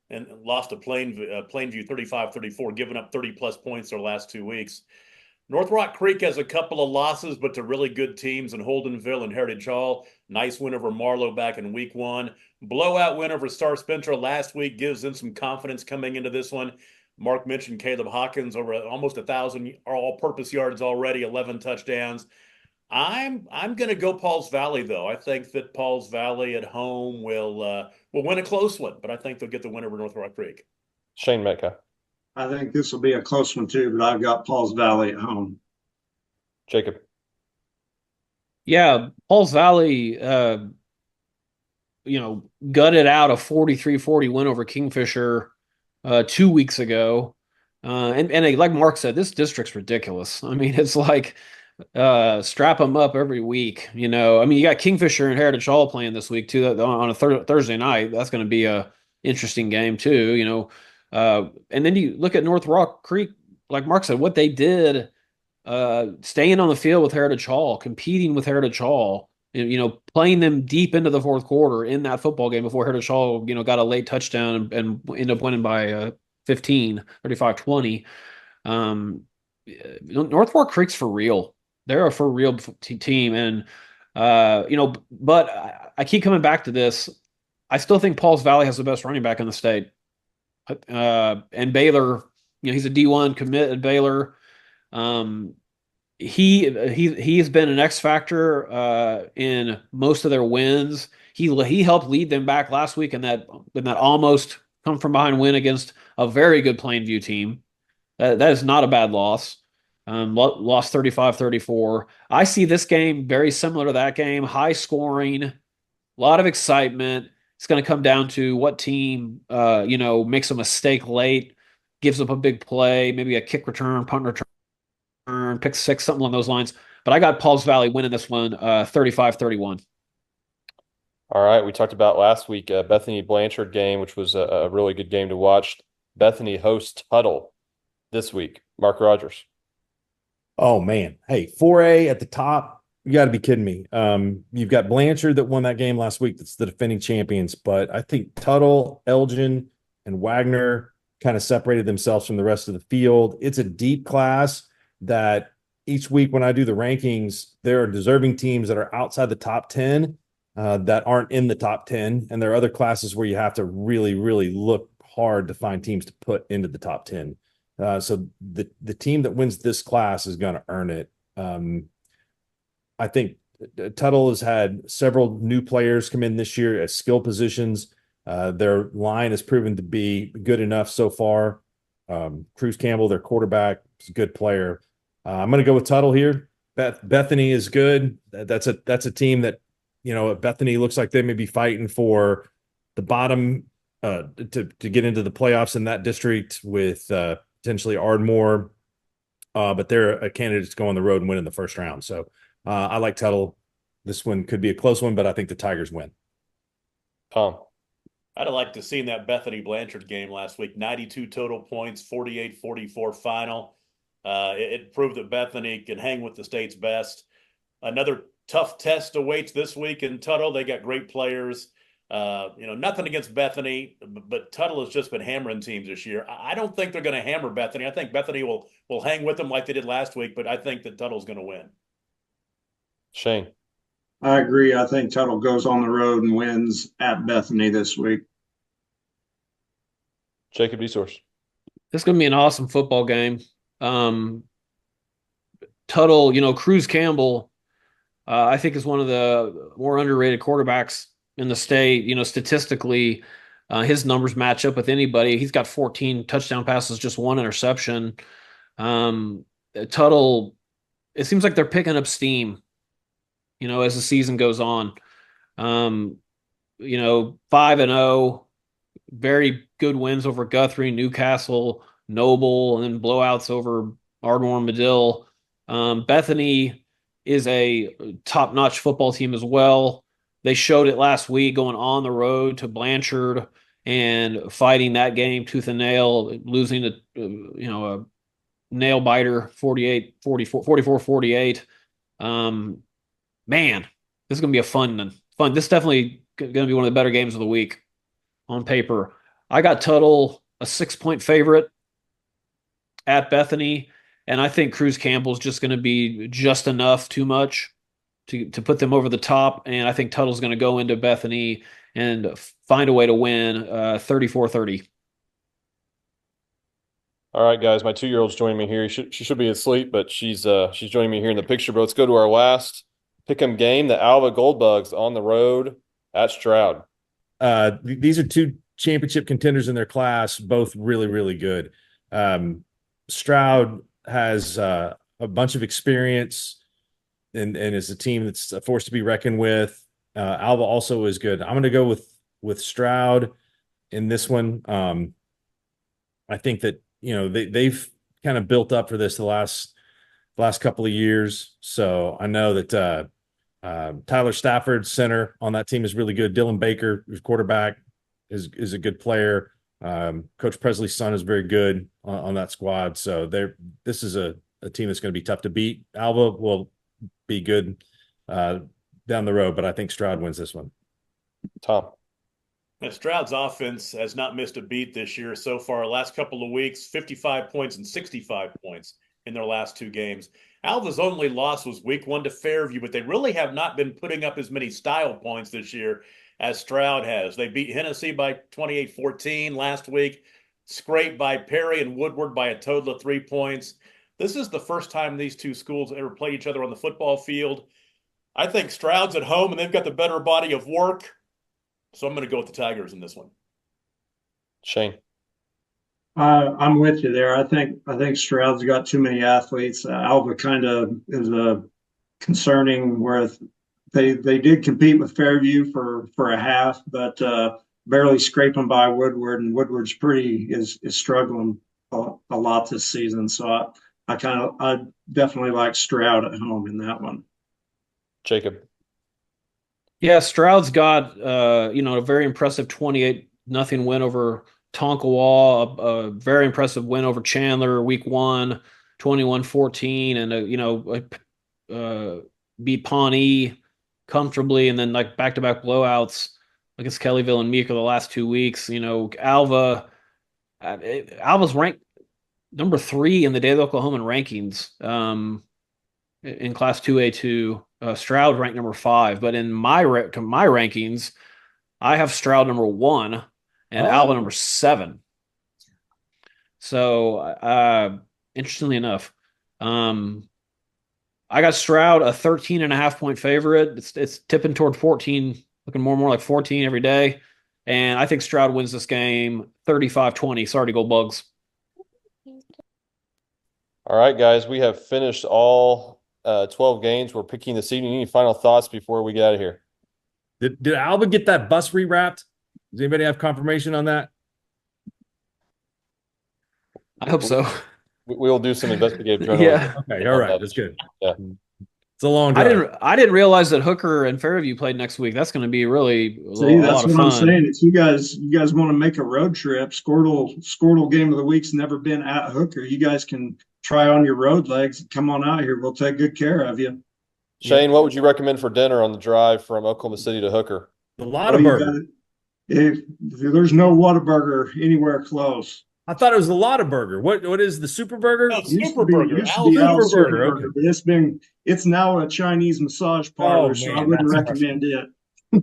and lost to Plainview 35-34, giving up 30-plus points their last 2 weeks. North Rock Creek has a couple of losses, but to really good teams in Holdenville and Heritage Hall. Nice win over Marlowe back in week 1. Blowout win over Star Spencer last week gives them some confidence coming into this one. Mark mentioned Caleb Hawkins, over almost 1,000 all-purpose yards already, 11 touchdowns. I'm going to go Pauls Valley, though. I think that Pauls Valley at home will win a close one, but I think they'll get the win over North Rock Creek. Shane Metcalf? I think this will be a close one too, but I've got Pauls Valley at home. Jacob? Yeah, Pauls Valley, gutted out a 43-40 win over Kingfisher 2 weeks ago. And like Mark said, this district's ridiculous. I mean, it's like strap them up every week. You got Kingfisher and Heritage Hall playing this week too on a Thursday night. That's going to be a interesting game too. And then you look at North Rock Creek, like Mark said, what they did, staying on the field with Heritage Hall, competing with Heritage Hall, playing them deep into the fourth quarter in that football game before Heritage Hall, got a late touchdown and ended up winning by 15, 35-20. North Rock Creek's for real. They're a for real team. And, but I keep coming back to this. I still think Pauls Valley has the best running back in the state. And Baylor, he's a D1 commit at Baylor. He has been an X factor in most of their wins. He helped lead them back last week in that almost come from behind win against a very good Plainview team. That is not a bad loss. Lost 35-34. I see this game very similar to that game. High scoring, a lot of excitement. It's going to come down to what team, makes a mistake late, gives up a big play, maybe a kick return, punt return, pick six, something along those lines. But I got Pauls Valley winning this one 35-31. All right. We talked about last week, Bethany Blanchard game, which was a really good game to watch. Bethany hosts Tuttle this week. Mark Rogers. Oh, man. Hey, 4A at the top. You got to be kidding me. You've got Blanchard that won that game last week. That's the defending champions. But I think Tuttle, Elgin, and Wagner kind of separated themselves from the rest of the field. It's a deep class that each week when I do the rankings, there are deserving teams that are outside the top 10 that aren't in the top 10. And there are other classes where you have to really, really look hard to find teams to put into the top 10. So the team that wins this class is going to earn it. I think Tuttle has had several new players come in this year at skill positions. Their line has proven to be good enough so far. Cruz Campbell, their quarterback, is a good player. I'm going to go with Tuttle here. Bethany is good. That's a team that, Bethany looks like they may be fighting for the bottom to get into the playoffs in that district with potentially Ardmore. But they're a candidate to go on the road and win in the first round. So I like Tuttle. This one could be a close one, but I think the Tigers win. Tom. I'd have liked to seen that Bethany Blanchard game last week. 92 total points, 48-44 final. It proved that Bethany can hang with the state's best. Another tough test awaits this week in Tuttle. They got great players. Nothing against Bethany, but Tuttle has just been hammering teams this year. I don't think they're going to hammer Bethany. I think Bethany will hang with them like they did last week, but I think that Tuttle's going to win. Shane. I agree. I think Tuttle goes on the road and wins at Bethany this week. Jacob Desource. This is going to be an awesome football game. Tuttle, Cruz Campbell, I think is one of the more underrated quarterbacks in the state. Statistically, his numbers match up with anybody. He's got 14 touchdown passes, just one interception. Tuttle, it seems like they're picking up steam, as the season goes on. 5-0, very good wins over Guthrie, Newcastle, Noble, and then blowouts over Ardmore and Medill. Bethany is a top-notch football team as well. They showed it last week going on the road to Blanchard and fighting that game tooth and nail, losing a nail biter 44-48. Man, this is going to be a fun. This is definitely going to be one of the better games of the week on paper. I got Tuttle a 6-point favorite at Bethany, and I think Cruz Campbell's just going to be just enough, too much to put them over the top, and I think Tuttle's going to go into Bethany and find a way to win 34-30. All right, guys, my 2-year-old's joining me here. She should be asleep, but she's joining me here in the picture. But let's go to our last pick'em game, the Alva Goldbugs on the road at Stroud. These are two championship contenders in their class, both really, really good. Stroud has a bunch of experience and is a team that's a force to be reckoned with. Alva also is good. I'm going to go with Stroud in this one. I think that, they've kind of built up for this the last couple of years. So I know that Tyler Stafford, center on that team, is really good. Dylan Baker, who's quarterback, is a good player. Coach Presley's son is very good on that squad. So this is a team that's going to be tough to beat. Alva will be good down the road, but I think Stroud wins this one. Tom. Now, Stroud's offense has not missed a beat this year so far. Last couple of weeks, 55 points and 65 points in their last two games. Alva's only loss was week 1 to Fairview, but they really have not been putting up as many style points this year as Stroud has. They beat Hennessy by 28-14 last week, scraped by Perry and Woodward by a total of 3 points. This is the first time these two schools ever played each other on the football field. I think Stroud's at home, and they've got the better body of work. So I'm going to go with the Tigers in this one. Shane. I'm with you there. I think Stroud's got too many athletes. Alva kind of is concerning where they did compete with Fairview for a half, but barely scraping by Woodward, and Woodward's is struggling a lot this season. So I definitely like Stroud at home in that one. Jacob. Yeah, Stroud's got a very impressive 28-0 win over Tonkawa, a very impressive win over Chandler week 1, 21-14, and beat Pawnee comfortably, and then like back-to-back blowouts against Kellyville and Meeker the last 2 weeks. Alva's ranked number 3 in the Daily Oklahoman rankings in Class 2A2. Stroud ranked number 5, but in my rankings, I have Stroud number 1 and Alva number 7. So, interestingly enough, I got Stroud a 13.5-point favorite. It's tipping toward 14, looking more and more like 14 every day. And I think Stroud wins this game 35-20. Sorry to go Bugs. All right, guys, we have finished all 12 games. We're picking the seeding. Any final thoughts before we get out of here? Did Alba get that bus rewrapped? Does anybody have confirmation on that? I hope so. We'll do some investigative journalism. Yeah. Okay, all right, that's good. Yeah. It's a long drive. I didn't realize that Hooker and Fairview played next week. That's going to be really a See, that's lot of what fun. I'm saying. If you guys want to make a road trip, Squirtle game of the week's never been at Hooker. You guys can try on your road legs and come on out here. We'll take good care of you. Shane, what would you recommend for dinner on the drive from Oklahoma City to Hooker? The Lottaburger. If there's no Whataburger anywhere close. I thought it was the Lottaburger. What is the Super Burger? No, Used to Super be- Burger. used to Al's be Al's Super Super Burger, Burger, okay. but it's now a Chinese massage parlor, so I man, wouldn't that's recommend it.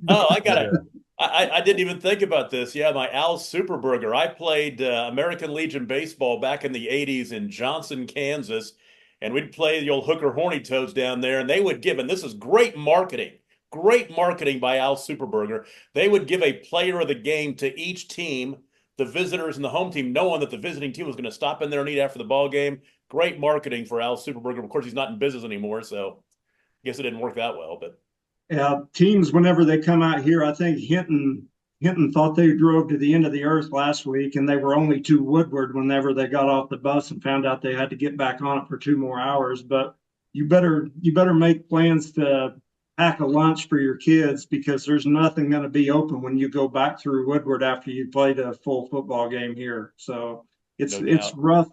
Oh, I got it. I didn't even think about this. Yeah, my Al's Super Burger. I played American Legion baseball back in the 80s in Johnson, Kansas, and we'd play the old Hooker Horny Toads down there, and they would give, and this is great marketing by Al's Super Burger. They would give a player of the game to each team, the visitors and the home team, knowing that the visiting team was going to stop in there and eat after the ball game. Great marketing for Al's Super Burger. Of course, he's not in business anymore, so I guess it didn't work that well, but. Teams, whenever they come out here, I think Hinton thought they drove to the end of the earth last week, and they were only to Woodward whenever they got off the bus and found out they had to get back on it for 2 more hours. But you better make plans to pack a lunch for your kids, because there's nothing going to be open when you go back through Woodward after you played a full football game here. So it's rough.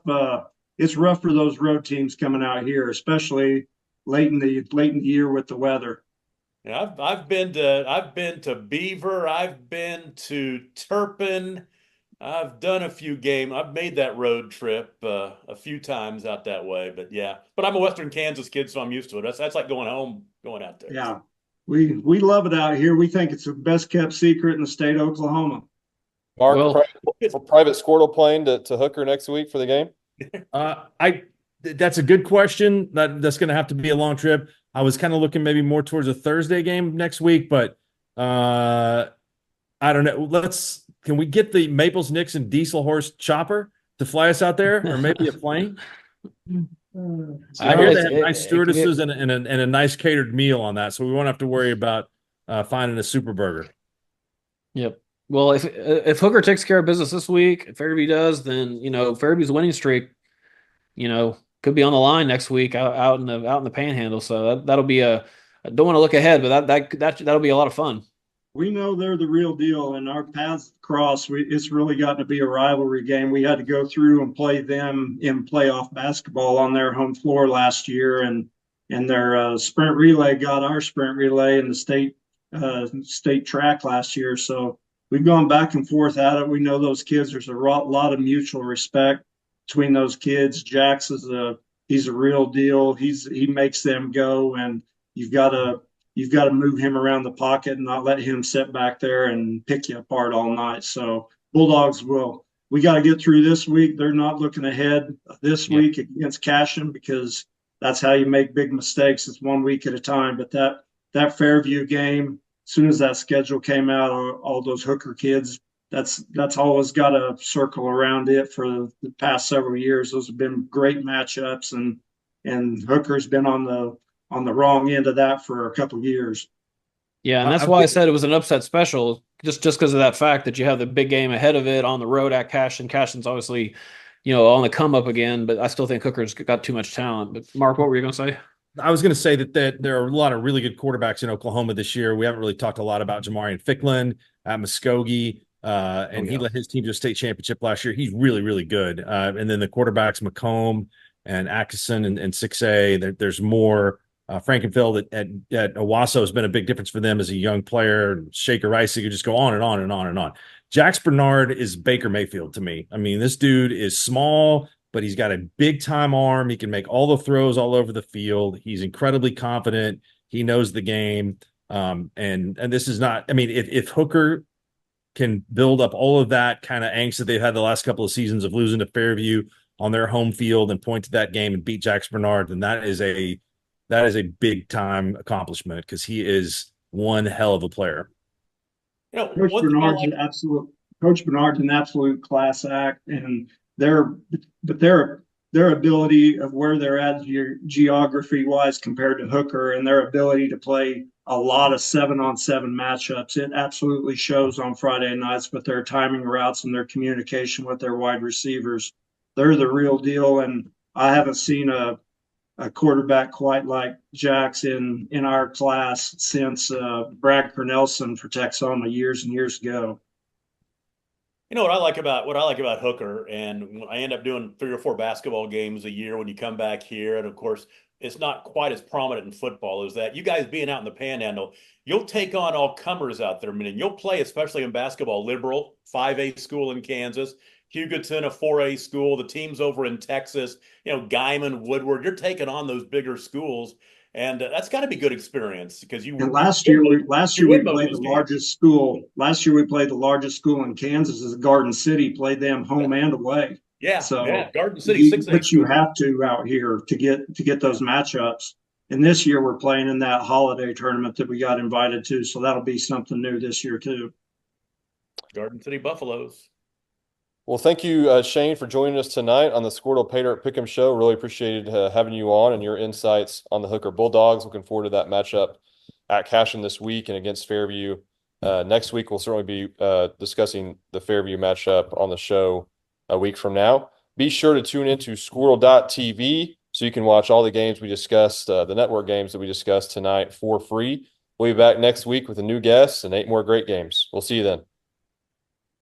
It's rough for those road teams coming out here, especially late in the year with the weather. Yeah, I've been to Beaver, I've been to Turpin, I've done a few games. I've made that road trip a few times out that way, but yeah. But I'm a Western Kansas kid, so I'm used to it. That's like going home, going out there. Yeah, we love it out here. We think it's the best kept secret in the state of Oklahoma. Mark, Well- private Squirtle plane to Hooker next week for the game? That's a good question. That's going to have to be a long trip. I was kind of looking maybe more towards a Thursday game next week, but I don't know. Can we get the Maples Nixon Diesel Horse chopper to fly us out there, or maybe a plane? I hear they have nice stewardesses and a nice catered meal on that, so we won't have to worry about finding a Super Burger. Yep. Well, if Hooker takes care of business this week, if Fairview does, then Fairview's winning streak, could be on the line next week out in the Panhandle. So that'll be I don't want to look ahead, but that'll be a lot of fun. We know they're the real deal, and our paths cross. It's really gotten to be a rivalry game. We had to go through and play them in playoff basketball on their home floor last year, and their sprint relay got our sprint relay in the state track last year. So we've gone back and forth at it. We know those kids. There's a lot of mutual respect between those kids. Jax he's a real deal. He makes them go, and you've got to move him around the pocket and not let him sit back there and pick you apart all night. So Bulldogs we got to get through this week. They're not looking ahead this week against Cashion, because that's how you make big mistakes. It's 1 week at a time. But that Fairview game, as soon as that schedule came out, all those Hooker kids, that's always got a circle around it for the past several years. Those have been great matchups, and Hooker's been on the wrong end of that for a couple of years. Yeah, and that's why I said it was an upset special, just because of that fact that you have the big game ahead of it on the road at Cashion. Cashion's obviously, on the come up again, but I still think Hooker's got too much talent. But Mark, what were you going to say? I was going to say that there are a lot of really good quarterbacks in Oklahoma this year. We haven't really talked a lot about Jamarian Ficklin at Muskogee. He led his team to a state championship last year. He's really, really good. And then the quarterbacks, McComb and Atkinson and 6A, there's more. Frankenfeld at Owasso has been a big difference for them as a young player. Shaker Rice, you could just go on and on and on and on. Jax Bernard is Baker Mayfield to me. I mean, this dude is small, but he's got a big time arm. He can make all the throws all over the field. He's incredibly confident. He knows the game. And this is not, I mean, if Hooker can build up all of that kind of angst that they've had the last couple of seasons of losing to Fairview on their home field and point to that game and beat Jax Bernard, then that is a big time accomplishment, because he is one hell of a player. Coach Bernard's an absolute class act, and they're their ability of where they're at geography wise compared to Hooker, and their ability to play a lot of 7-on-7 matchups. It absolutely shows on Friday nights with their timing routes and their communication with their wide receivers. They're the real deal, and I haven't seen a quarterback quite like Jax in our class since Brad Cornelson for Texoma years and years ago. You know what I like about Hooker, and I end up doing 3 or 4 basketball games a year when you come back here, and of course it's not quite as prominent in football, is that you guys being out in the Panhandle, you'll take on all comers out there. I mean, you'll play, especially in basketball, Liberal, 5A school in Kansas, Hugoton, a 4A school, the teams over in Texas, Guyman, Woodward. You're taking on those bigger schools, and that's got to be good experience because you. And last year we played the largest school. Last year we played the largest school in Kansas as Garden City. Played them home and away. Yeah, so Garden City, 6A. But you have to out here to get those matchups. And this year we're playing in that holiday tournament that we got invited to, so that'll be something new this year too. Garden City Buffaloes. Well, thank you, Shane, for joining us tonight on the Squirtle Pay Dirt Pick'em Show. Really appreciated having you on and your insights on the Hooker Bulldogs. Looking forward to that matchup at Cashion this week and against Fairview. Next week, we'll certainly be discussing the Fairview matchup on the show a week from now. Be sure to tune into Squirtle.tv so you can watch all the games we discussed, the network games that we discussed tonight for free. We'll be back next week with a new guest and 8 more great games. We'll see you then.